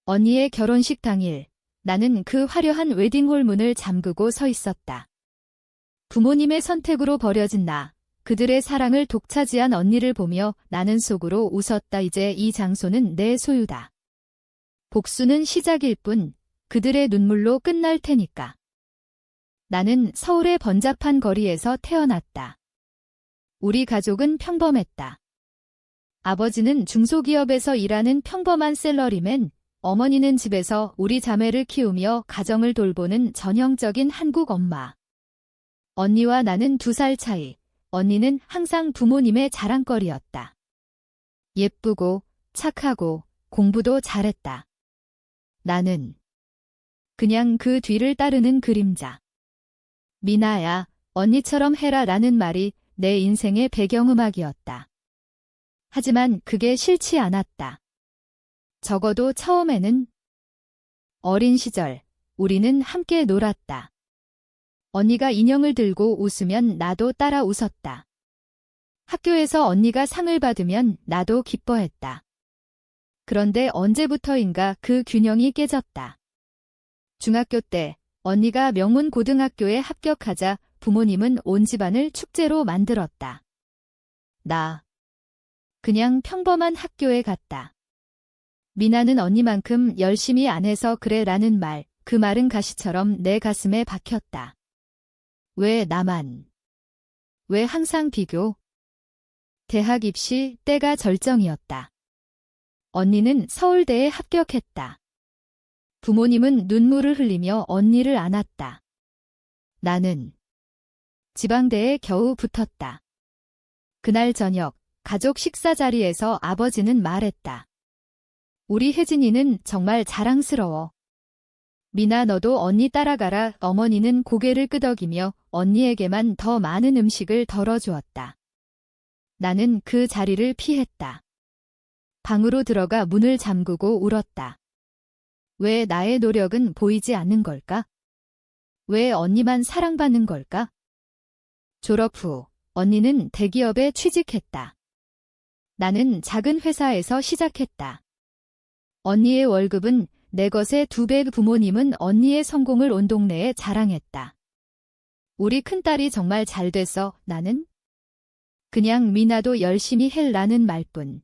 언니의 결혼식 당일, 나는 그 화려한 웨딩홀 문을 잠그고 서 있었다. 부모님의 선택으로 버려진 나, 그들의 사랑을 독차지한 언니를 보며 나는 속으로 웃었다. 이제 이 장소는 내 소유다. 복수는 시작일 뿐, 그들의 눈물로 끝날 테니까. 나는 서울의 번잡한 거리에서 태어났다. 우리 가족은 평범했다. 아버지는 중소기업에서 일하는 평범한 샐러리맨, 어머니는 집에서 우리 자매를 키우며 가정을 돌보는 전형적인 한국 엄마. 언니와 나는 2살 차이, 언니는 항상 부모님의 자랑거리였다. 예쁘고, 착하고, 공부도 잘했다. 나는 그냥 그 뒤를 따르는 그림자. 미나야, 언니처럼 해라 라는 말이 내 인생의 배경음악이었다. 하지만 그게 싫지 않았다. 적어도 처음에는. 어린 시절, 우리는 함께 놀았다. 언니가 인형을 들고 웃으면 나도 따라 웃었다. 학교에서 언니가 상을 받으면 나도 기뻐했다. 그런데 언제부터인가 그 균형이 깨졌다. 중학교 때 언니가 명문 고등학교에 합격하자 부모님은 온 집안을 축제로 만들었다. 나 그냥 평범한 학교에 갔다. 미나는 언니만큼 열심히 안 해서 그래 라는 말, 그 말은 가시처럼 내 가슴에 박혔다. 왜 나만? 왜 항상 비교? 대학 입시 때가 절정이었다. 언니는 서울대에 합격했다. 부모님은 눈물을 흘리며 언니를 안았다. 나는 지방대에 겨우 붙었다. 그날 저녁, 가족 식사 자리에서 아버지는 말했다. 우리 혜진이는 정말 자랑스러워. 미나 너도 언니 따라가라. 어머니는 고개를 끄덕이며 언니에게만 더 많은 음식을 덜어주었다. 나는 그 자리를 피했다. 방으로 들어가 문을 잠그고 울었다. 왜 나의 노력은 보이지 않는 걸까? 왜 언니만 사랑받는 걸까? 졸업 후 언니는 대기업에 취직했다. 나는 작은 회사에서 시작했다. 언니의 월급은 내 것의 2배. 부모님은 언니의 성공을 온 동네에 자랑했다. 우리 큰딸이 정말 잘 돼서. 나는 그냥 미나도 열심히 해라는 말뿐.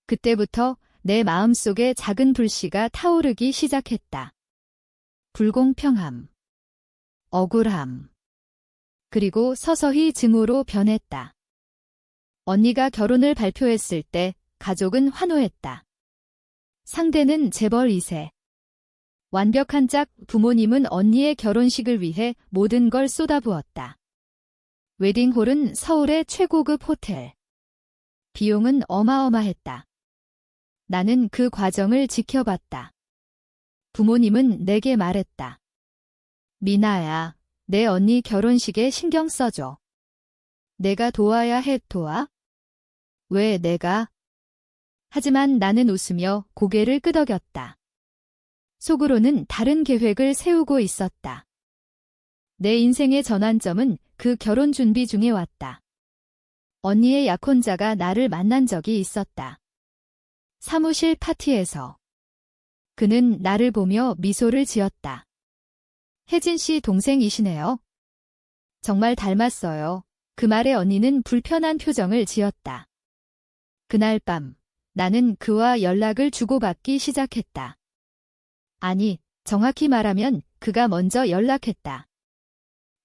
그때부터 내 마음속에 작은 불씨가 타오르기 시작했다. 불공평함, 억울함, 그리고 서서히 증오로 변했다. 언니가 결혼을 발표했을 때 가족은 환호했다. 상대는 재벌 2세. 완벽한 짝. 부모님은 언니의 결혼식을 위해 모든 걸 쏟아부었다. 웨딩홀은 서울의 최고급 호텔. 비용은 어마어마했다. 나는 그 과정을 지켜봤다. 부모님은 내게 말했다. 미나야, 내 언니 결혼식에 신경 써줘. 내가 도와야 해. 도와? 왜 내가? 하지만 나는 웃으며 고개를 끄덕였다. 속으로는 다른 계획을 세우고 있었다. 내 인생의 전환점은 그 결혼 준비 중에 왔다. 언니의 약혼자가 나를 만난 적이 있었다. 사무실 파티에서. 그는 나를 보며 미소를 지었다. 혜진 씨 동생이시네요. 정말 닮았어요. 그 말에 언니는 불편한 표정을 지었다. 그날 밤, 나는 그와 연락을 주고받기 시작했다. 아니, 정확히 말하면 그가 먼저 연락했다.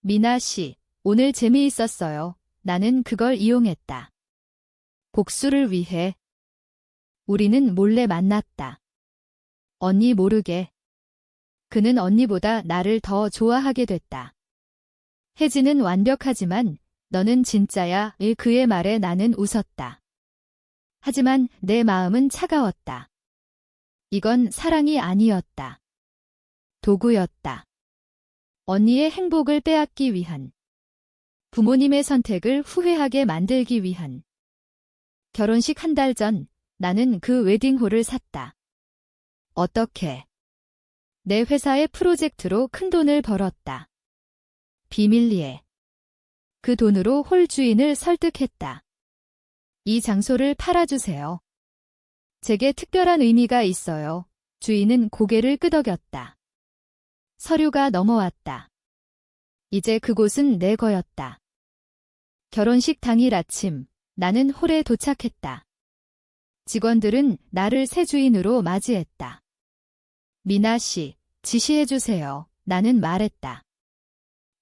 미나 씨, 오늘 재미있었어요. 나는 그걸 이용했다. 복수를 위해. 우리는 몰래 만났다. 언니 모르게. 그는 언니보다 나를 더 좋아하게 됐다. 혜진은 완벽하지만 너는 진짜야. 그의 말에 나는 웃었다. 하지만 내 마음은 차가웠다. 이건 사랑이 아니었다. 도구였다. 언니의 행복을 빼앗기 위한. 부모님의 선택을 후회하게 만들기 위한. 결혼식 한 달 전 나는 그 웨딩홀을 샀다. 어떻게? 내 회사의 프로젝트로 큰돈을 벌었다. 비밀리에. 그 돈으로 홀 주인을 설득했다. 이 장소를 팔아주세요. 제게 특별한 의미가 있어요. 주인은 고개를 끄덕였다. 서류가 넘어왔다. 이제 그곳은 내 거였다. 결혼식 당일 아침, 나는 홀에 도착했다. 직원들은 나를 새 주인으로 맞이했다. 미나 씨, 지시해주세요. 나는 말했다.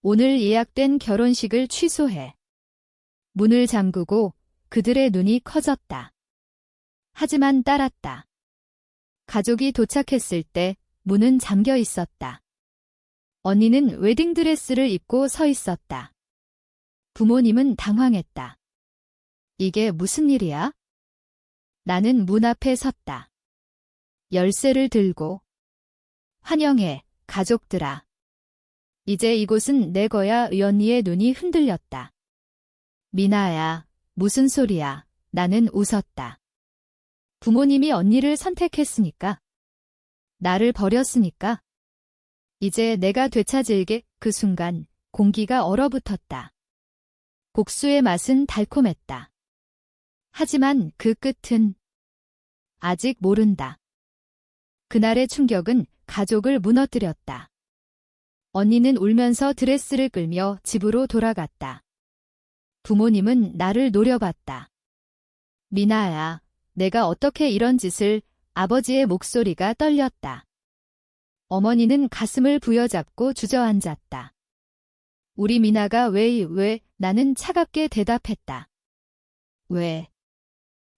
오늘 예약된 결혼식을 취소해. 문을 잠그고 그들의 눈이 커졌다. 하지만 따랐다. 가족이 도착했을 때 문은 잠겨 있었다. 언니는 웨딩드레스를 입고 서 있었다. 부모님은 당황했다. 이게 무슨 일이야? 나는 문 앞에 섰다. 열쇠를 들고. 환영해, 가족들아. 이제 이곳은 내 거야. 언니의 눈이 흔들렸다. 미나야, 무슨 소리야. 나는 웃었다. 부모님이 언니를 선택했으니까. 나를 버렸으니까. 이제 내가 되찾을게. 그 순간 공기가 얼어붙었다. 복수의 맛은 달콤했다. 하지만 그 끝은 아직 모른다. 그날의 충격은 가족을 무너뜨렸다. 언니는 울면서 드레스를 끌며 집으로 돌아갔다. 부모님은 나를 노려봤다. 미나야, 내가 어떻게 이런 짓을. 아버지의 목소리가 떨렸다. 어머니는 가슴을 부여잡고 주저앉았다. 우리 미나가 왜? 나는 차갑게 대답했다. 왜?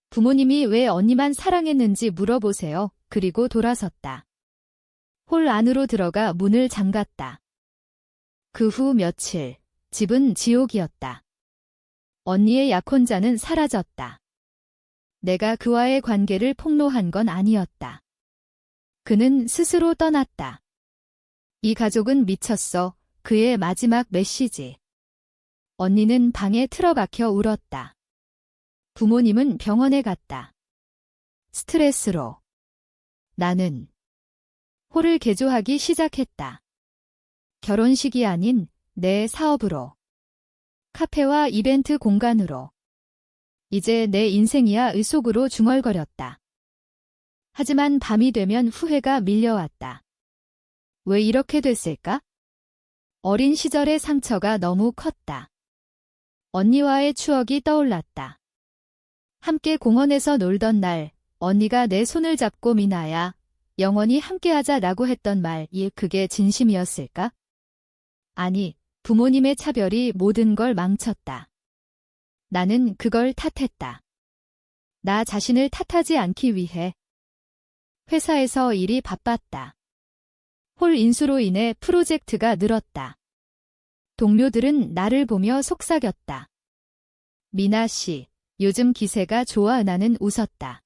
부모님이 왜 언니만 사랑했는지 물어보세요. 그리고 돌아섰다. 홀 안으로 들어가 문을 잠갔다. 그 후 며칠, 집은 지옥이었다. 언니의 약혼자는 사라졌다. 내가 그와의 관계를 폭로한 건 아니었다. 그는 스스로 떠났다. 이 가족은 미쳤어. 그의 마지막 메시지. 언니는 방에 틀어박혀 울었다. 부모님은 병원에 갔다. 스트레스로. 나는 홀을 개조하기 시작했다. 결혼식이 아닌 내 사업으로. 카페와 이벤트 공간으로. 이제 내 인생이야. 속으로 중얼거렸다. 하지만 밤이 되면 후회가 밀려왔다. 왜 이렇게 됐을까? 어린 시절의 상처가 너무 컸다. 언니와의 추억이 떠올랐다. 함께 공원에서 놀던 날, 언니가 내 손을 잡고 미나야, 영원히 함께하자라고 했던 말, 그게 진심이었을까? 아니, 부모님의 차별이 모든 걸 망쳤다. 나는 그걸 탓했다. 나 자신을 탓하지 않기 위해. 회사에서 일이 바빴다. 홀 인수로 인해 프로젝트가 늘었다. 동료들은 나를 보며 속삭였다. 미나 씨, 요즘 기세가 좋아. 나는 웃었다.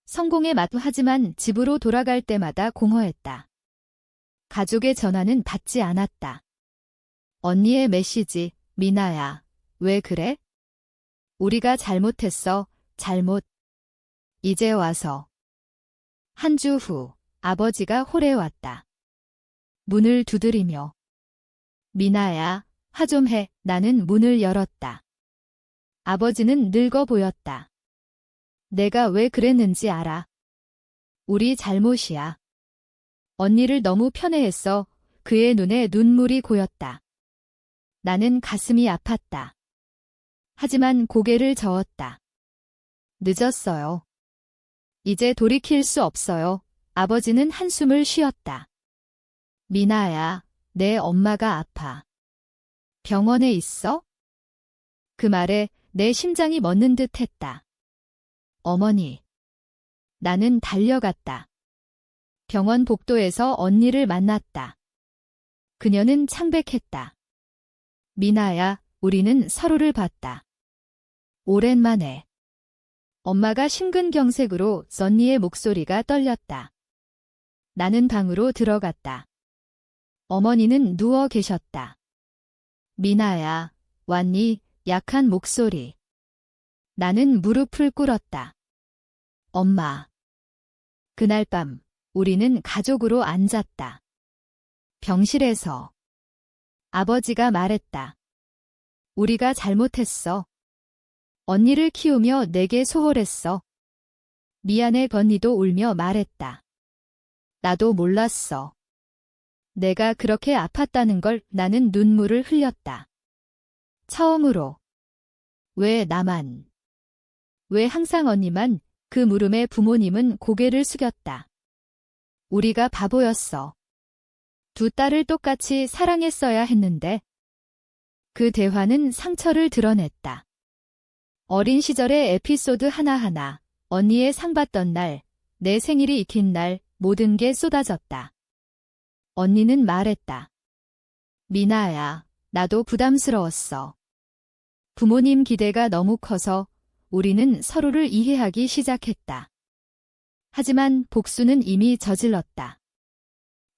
성공에 하지만 집으로 돌아갈 때마다 공허했다. 가족의 전화는 받지 않았다. 언니의 메시지, 미나야, 왜 그래? 우리가 잘못했어, 잘못. 이제 와서. 한 주 후, 아버지가 홀에 왔다. 문을 두드리며. 미나야, 화 좀 해. 나는 문을 열었다. 아버지는 늙어 보였다. 내가 왜 그랬는지 알아. 우리 잘못이야. 언니를 너무 편애했어. 그의 눈에 눈물이 고였다. 나는 가슴이 아팠다. 하지만 고개를 저었다. 늦었어요. 이제 돌이킬 수 없어요. 아버지는 한숨을 쉬었다. 미나야, 내 엄마가 아파. 병원에 있어? 그 말에 내 심장이 멎는 듯 했다. 어머니. 나는 달려갔다. 병원 복도에서 언니를 만났다. 그녀는 창백했다. 미나야, 우리는 서로를 봤다. 오랜만에. 엄마가 심근경색으로 언니의 목소리가 떨렸다. 나는 방으로 들어갔다. 어머니는 누워 계셨다. 미나야, 왔니? 약한 목소리. 나는 무릎을 꿇었다. 엄마. 그날 밤, 우리는 가족으로 앉았다. 병실에서. 아버지가 말했다. 우리가 잘못했어. 언니를 키우며 내게 소홀했어. 미안해. 언니도 울며 말했다. 나도 몰랐어. 내가 그렇게 아팠다는 걸 나는 눈물을 흘렸다. 처음으로. 왜 나만? 왜 항상 언니만? 그 물음에 부모님은 고개를 숙였다. 우리가 바보였어. 두 딸을 똑같이 사랑했어야 했는데. 그 대화는 상처를 드러냈다. 어린 시절의 에피소드 하나하나, 언니의 상 받던 날, 내 생일이 익힌 날, 모든 게 쏟아졌다. 언니는 말했다. 미나야, 나도 부담스러웠어. 부모님 기대가 너무 커서 우리는 서로를 이해하기 시작했다. 하지만 복수는 이미 저질렀다.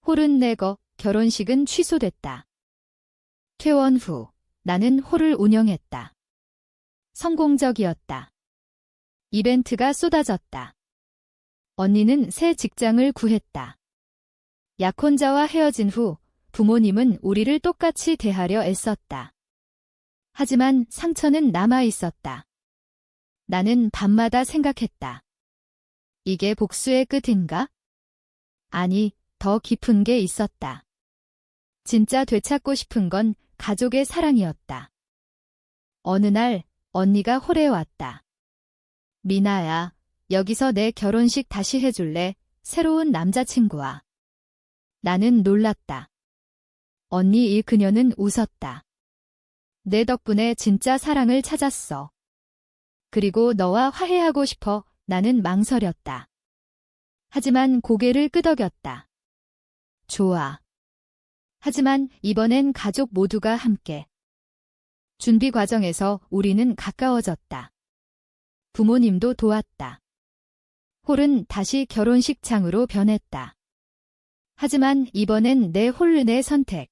홀은 내거, 결혼식은 취소됐다. 퇴원 후, 나는 홀을 운영했다. 성공적이었다. 이벤트가 쏟아졌다. 언니는 새 직장을 구했다. 약혼자와 헤어진 후 부모님은 우리를 똑같이 대하려 애썼다. 하지만 상처는 남아 있었다. 나는 밤마다 생각했다. 이게 복수의 끝인가? 아니, 더 깊은 게 있었다. 진짜 되찾고 싶은 건 가족의 사랑이었다. 어느 날 언니가 홀에 왔다. 미나야, 여기서 내 결혼식 다시 해줄래? 새로운 남자친구와. 나는 놀랐다. 언니 그녀는 웃었다. 내 덕분에 진짜 사랑을 찾았어. 그리고 너와 화해하고 싶어. 나는 망설였다. 하지만 고개를 끄덕였다. 좋아. 하지만 이번엔 가족 모두가 함께. 준비 과정에서 우리는 가까워졌다. 부모님도 도왔다. 홀은 다시 결혼식장으로 변했다. 하지만 이번엔 내 홀른의 선택.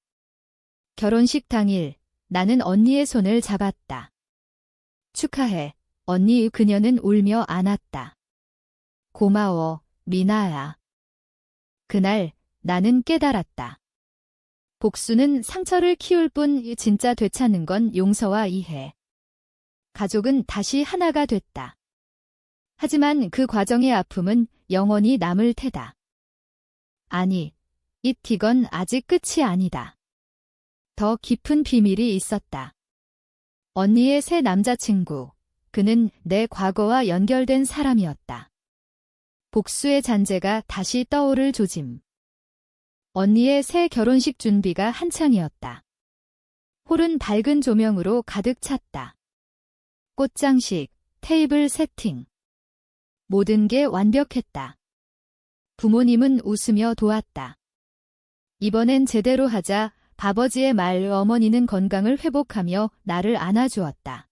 결혼식 당일 나는 언니의 손을 잡았다. 축하해. 언니 그녀는 울며 안았다. 고마워, 미나야. 그날 나는 깨달았다. 복수는 상처를 키울 뿐 진짜 되찾는 건 용서와 이해. 가족은 다시 하나가 됐다. 하지만 그 과정의 아픔은 영원히 남을 테다. 아니, 이건 아직 끝이 아니다. 더 깊은 비밀이 있었다. 언니의 새 남자친구, 그는 내 과거와 연결된 사람이었다. 복수의 잔재가 다시 떠오를 조짐. 언니의 새 결혼식 준비가 한창이었다. 홀은 밝은 조명으로 가득 찼다. 꽃장식, 테이블 세팅. 모든 게 완벽했다. 부모님은 웃으며 도왔다. 이번엔 제대로 하자. 아버지의 말, 어머니는 건강을 회복하며 나를 안아주었다.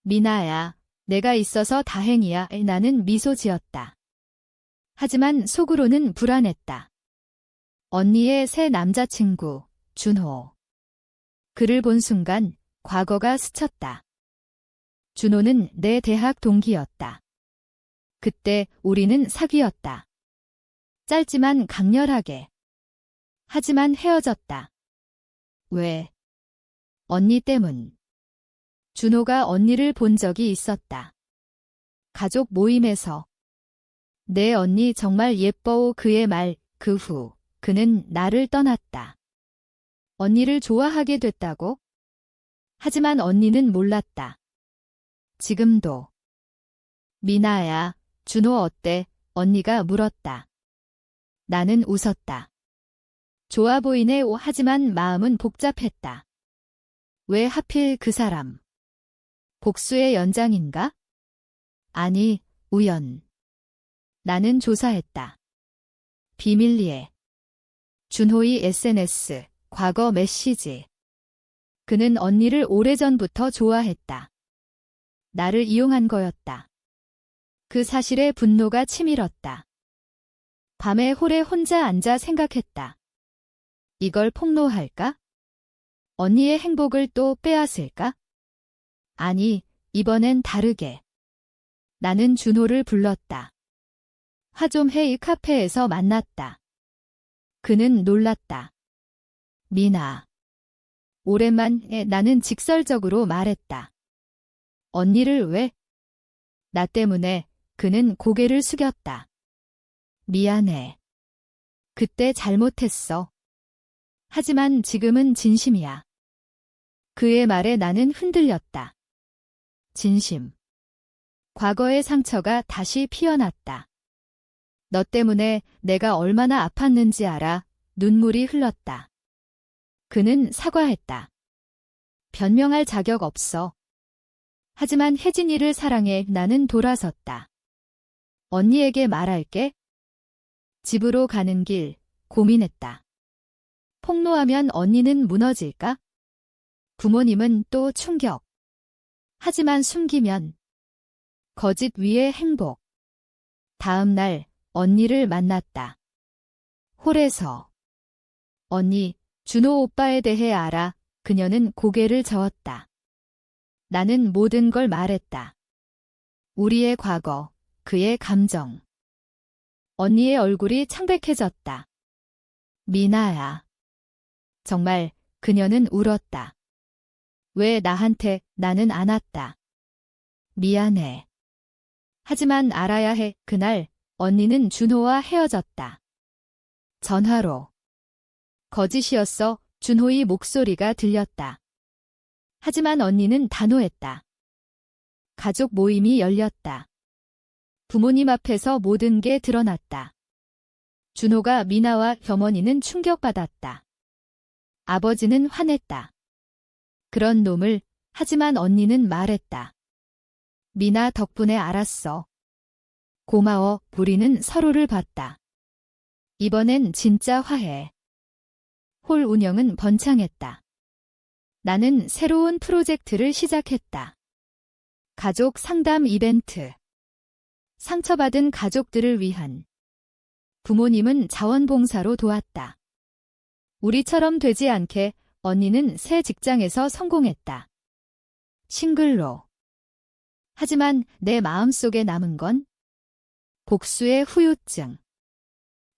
미나야, 내가 있어서 다행이야. 나는 미소 지었다. 하지만 속으로는 불안했다. 언니의 새 남자친구, 준호. 그를 본 순간 과거가 스쳤다. 준호는 내 대학 동기였다. 그때 우리는 사귀었다. 짧지만 강렬하게. 하지만 헤어졌다. 왜? 언니 때문. 준호가 언니를 본 적이 있었다. 가족 모임에서. 내 언니 정말 예뻐. 그의 말, 그 후 그는 나를 떠났다. 언니를 좋아하게 됐다고? 하지만 언니는 몰랐다. 지금도. 미나야, 준호 어때? 언니가 물었다. 나는 웃었다. 좋아 보이네. 하지만 마음은 복잡했다. 왜 하필 그 사람? 복수의 연장인가? 아니, 우연. 나는 조사했다. 비밀리에. 준호의 SNS, 과거 메시지. 그는 언니를 오래전부터 좋아했다. 나를 이용한 거였다. 그 사실에 분노가 치밀었다. 밤에 홀에 혼자 앉아 생각했다. 이걸 폭로할까? 언니의 행복을 또 빼앗을까? 아니, 이번엔 다르게. 나는 준호를 불렀다. 화 좀 해. 이 카페에서 만났다. 그는 놀랐다. 미나. 오랜만에. 나는 직설적으로 말했다. 언니를 왜? 나 때문에. 그는 고개를 숙였다. 미안해. 그때 잘못했어. 하지만 지금은 진심이야. 그의 말에 나는 흔들렸다. 진심. 과거의 상처가 다시 피어났다. 너 때문에 내가 얼마나 아팠는지 알아. 눈물이 흘렀다. 그는 사과했다. 변명할 자격 없어. 하지만 혜진이를 사랑해. 나는 돌아섰다. 언니에게 말할게. 집으로 가는 길 고민했다. 폭로하면 언니는 무너질까? 부모님은 또 충격. 하지만 숨기면 거짓 위에 행복. 다음 날 언니를 만났다. 홀에서. 언니, 준호 오빠에 대해 알아. 그녀는 고개를 저었다. 나는 모든 걸 말했다. 우리의 과거, 그의 감정. 언니의 얼굴이 창백해졌다. 미나야. 정말 그녀는 울었다. 왜 나한테 나는 안 왔다. 미안해. 하지만 알아야 해. 그날 언니는 준호와 헤어졌다. 전화로. 거짓이었어. 준호의 목소리가 들렸다. 하지만 언니는 단호했다. 가족 모임이 열렸다. 부모님 앞에서 모든 게 드러났다. 준호가 미나와 어머니는 충격받았다. 아버지는 화냈다. 그런 놈을. 하지만 언니는 말했다. 미나 덕분에 알았어. 고마워. 우리는 서로를 봤다. 이번엔 진짜 화해. 홀 운영은 번창했다. 나는 새로운 프로젝트를 시작했다. 가족 상담 이벤트. 상처받은 가족들을 위한. 부모님은 자원봉사로 도왔다. 우리처럼 되지 않게. 언니는 새 직장에서 성공했다. 싱글로. 하지만 내 마음속에 남은 건 복수의 후유증.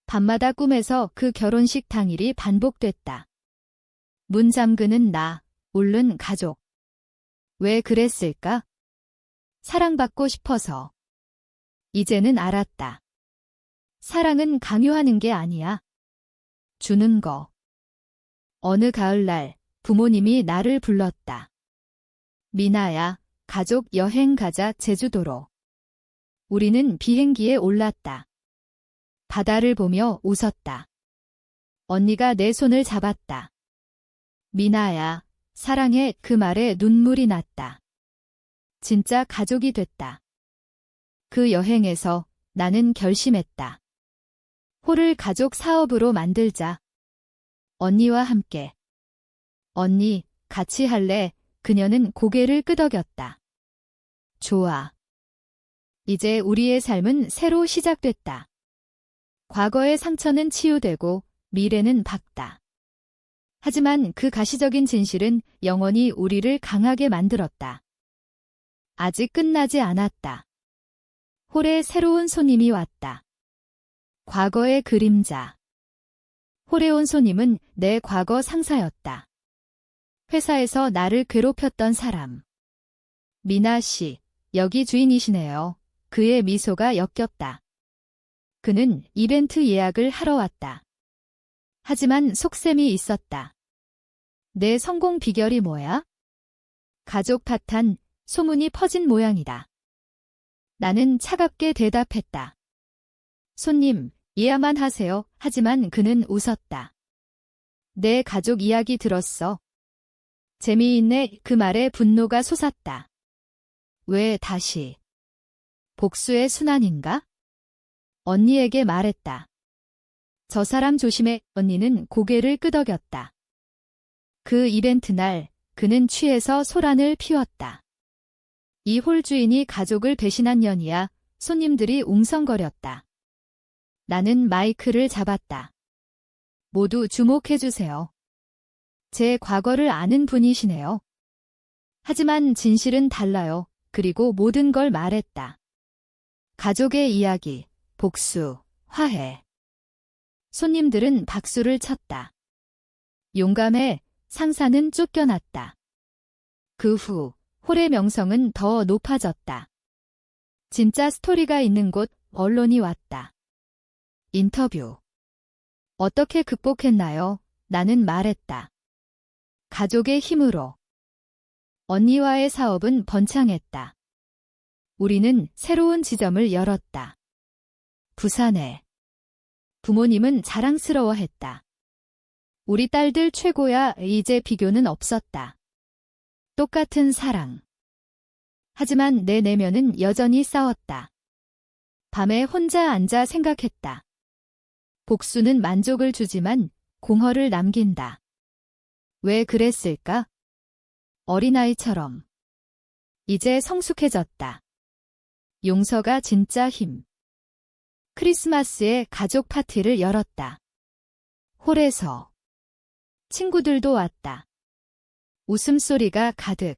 밤마다 꿈에서 그 결혼식 당일이 반복됐다. 문 잠그는 나, 울는 가족. 왜 그랬을까? 사랑받고 싶어서. 이제는 알았다. 사랑은 강요하는 게 아니야. 주는 거. 어느 가을날 부모님이 나를 불렀다. 미나야, 가족 여행 가자. 제주도로. 우리는 비행기에 올랐다. 바다를 보며 웃었다. 언니가 내 손을 잡았다. 미나야, 사랑해. 그 말에 눈물이 났다. 진짜 가족이 됐다. 그 여행에서 나는 결심했다. 홀을 가족 사업으로 만들자. 언니와 함께. 언니, 같이 할래? 그녀는 고개를 끄덕였다. 좋아. 이제 우리의 삶은 새로 시작됐다. 과거의 상처는 치유되고 미래는 밝다. 하지만 그 가시적인 진실은 영원히 우리를 강하게 만들었다. 아직 끝나지 않았다. 홀에 새로운 손님이 왔다. 과거의 그림자. 홀에 온 손님은 내 과거 상사였다. 회사에서 나를 괴롭혔던 사람. 미나 씨, 여기 주인이시네요. 그의 미소가 역겹다. 그는 이벤트 예약을 하러 왔다. 하지만 속셈이 있었다. 내 성공 비결이 뭐야? 가족 파탄, 소문이 퍼진 모양이다. 나는 차갑게 대답했다. 손님, 이해만 하세요. 하지만 그는 웃었다. 내 가족 이야기 들었어. 재미있네. 그 말에 분노가 솟았다. 왜 다시? 복수의 순환인가? 언니에게 말했다. 저 사람 조심해. 언니는 고개를 끄덕였다. 그 이벤트 날 그는 취해서 소란을 피웠다. 이 홀 주인이 가족을 배신한 년이야. 손님들이 웅성거렸다. 나는 마이크를 잡았다. 모두 주목해주세요. 제 과거를 아는 분이시네요. 하지만 진실은 달라요. 그리고 모든 걸 말했다. 가족의 이야기, 복수, 화해. 손님들은 박수를 쳤다. 용감해. 상사는 쫓겨났다. 그 후 홀의 명성은 더 높아졌다. 진짜 스토리가 있는 곳 언론이 왔다. 인터뷰. 어떻게 극복했나요? 나는 말했다. 가족의 힘으로. 언니와의 사업은 번창했다. 우리는 새로운 지점을 열었다. 부산에. 부모님은 자랑스러워했다. 우리 딸들 최고야. 이제 비교는 없었다. 똑같은 사랑. 하지만 내 내면은 여전히 싸웠다. 밤에 혼자 앉아 생각했다. 복수는 만족을 주지만 공허를 남긴다. 왜 그랬을까? 어린아이처럼. 이제 성숙해졌다. 용서가 진짜 힘. 크리스마스에 가족 파티를 열었다. 홀에서. 친구들도 왔다. 웃음소리가 가득.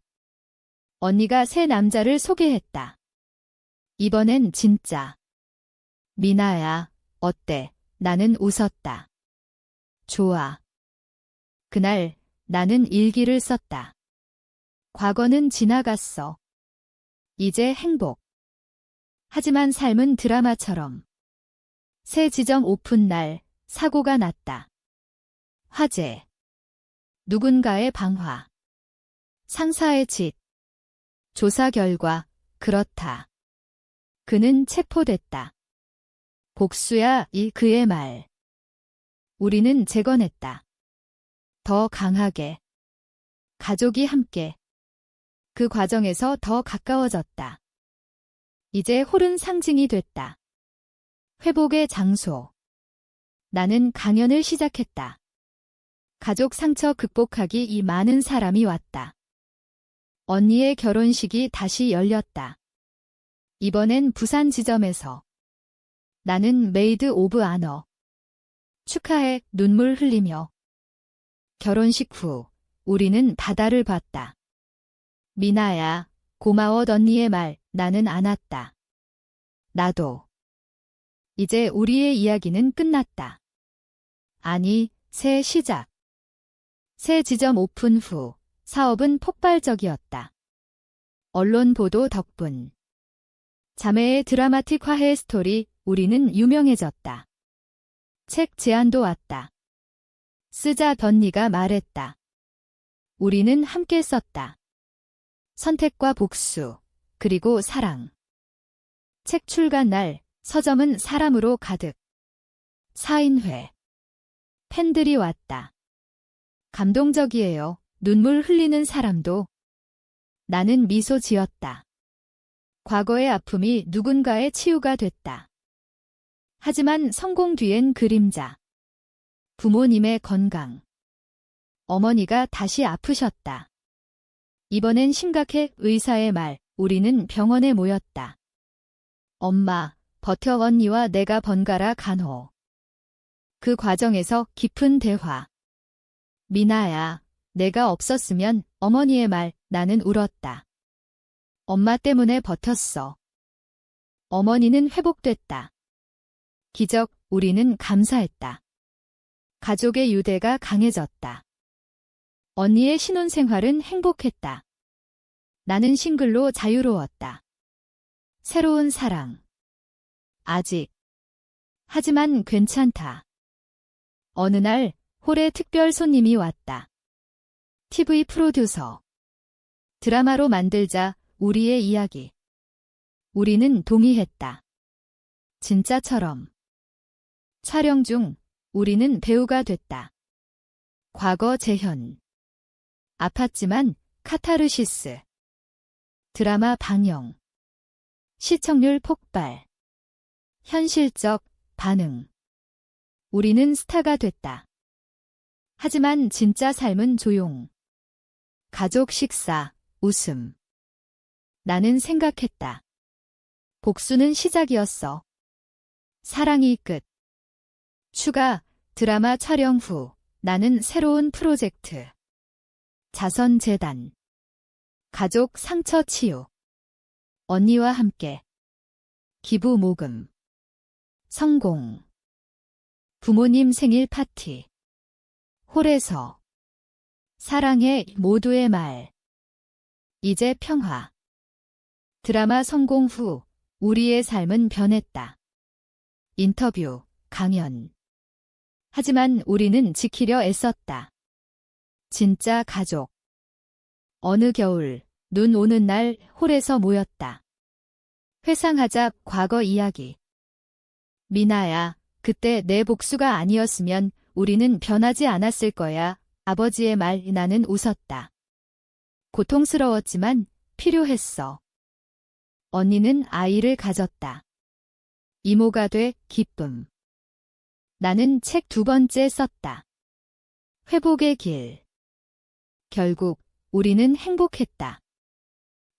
언니가 새 남자를 소개했다. 이번엔 진짜. 미나야, 어때? 나는 웃었다. 좋아. 그날 나는 일기를 썼다. 과거는 지나갔어. 이제 행복. 하지만 삶은 드라마처럼. 새 지점 오픈 날 사고가 났다. 화재. 누군가의 방화. 상사의 짓. 조사 결과 그렇다. 그는 체포됐다. 복수야 이 그의 말. 우리는 재건했다. 더 강하게. 가족이 함께. 그 과정에서 더 가까워졌다. 이제 홀은 상징이 됐다. 회복의 장소. 나는 강연을 시작했다. 가족 상처 극복하기 이 많은 사람이 왔다. 언니의 결혼식이 다시 열렸다. 이번엔 부산 지점에서. 나는 메이드 오브 아너. 축하해 눈물 흘리며. 결혼식 후 우리는 바다를 봤다. 미나야, 고마워 언니의 말 나는 안았다. 나도. 이제 우리의 이야기는 끝났다. 아니, 새 시작. 새 지점 오픈 후 사업은 폭발적이었다. 언론 보도 덕분. 자매의 드라마틱 화해 스토리 우리는 유명해졌다. 책 제안도 왔다. 쓰자 언니가 말했다. 우리는 함께 썼다. 선택과 복수, 그리고 사랑. 책 출간 날 서점은 사람으로 가득. 사인회. 팬들이 왔다. 감동적이에요. 눈물 흘리는 사람도. 나는 미소 지었다. 과거의 아픔이 누군가의 치유가 됐다. 하지만 성공 뒤엔 그림자. 부모님의 건강. 어머니가 다시 아프셨다. 이번엔 심각해 의사의 말, 우리는 병원에 모였다. 엄마, 버텨 언니와 내가 번갈아 간호. 그 과정에서 깊은 대화. 미나야, 내가 없었으면 어머니의 말, 나는 울었다. 엄마 때문에 버텼어. 어머니는 회복됐다. 기적, 우리는 감사했다. 가족의 유대가 강해졌다. 언니의 신혼생활은 행복했다. 나는 싱글로 자유로웠다. 새로운 사랑. 아직. 하지만 괜찮다. 어느 날 홀에 특별 손님이 왔다. TV 프로듀서. 드라마로 만들자 우리의 이야기. 우리는 동의했다. 진짜처럼. 촬영 중 우리는 배우가 됐다. 과거 재현. 아팠지만 카타르시스. 드라마 방영. 시청률 폭발. 현실적 반응. 우리는 스타가 됐다. 하지만 진짜 삶은 조용. 가족 식사, 웃음. 나는 생각했다. 복수는 시작이었어. 사랑이 끝. 추가, 드라마 촬영 후 나는 새로운 프로젝트. 자선재단. 가족 상처 치유. 언니와 함께. 기부 모금. 성공. 부모님 생일 파티. 홀에서. 사랑해 모두의 말. 이제 평화. 드라마 성공 후 우리의 삶은 변했다. 인터뷰, 강연. 하지만 우리는 지키려 애썼다. 진짜 가족. 어느 겨울, 눈 오는 날 홀에서 모였다. 회상하자 과거 이야기. 미나야, 그때 내 복수가 아니었으면 우리는 변하지 않았을 거야. 아버지의 말 나는 웃었다. 고통스러웠지만 필요했어. 언니는 아이를 가졌다. 이모가 돼 기쁨. 나는 책 2번째 썼다. 회복의 길. 결국 우리는 행복했다.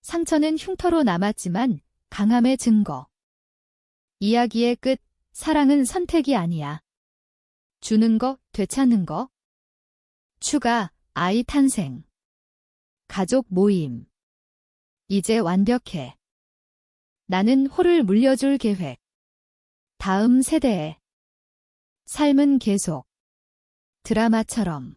상처는 흉터로 남았지만 강함의 증거. 이야기의 끝, 사랑은 선택이 아니야. 주는 거, 되찾는 거. 추가, 아이 탄생. 가족 모임. 이제 완벽해. 나는 홀을 물려줄 계획. 다음 세대에. 삶은 계속. 드라마처럼.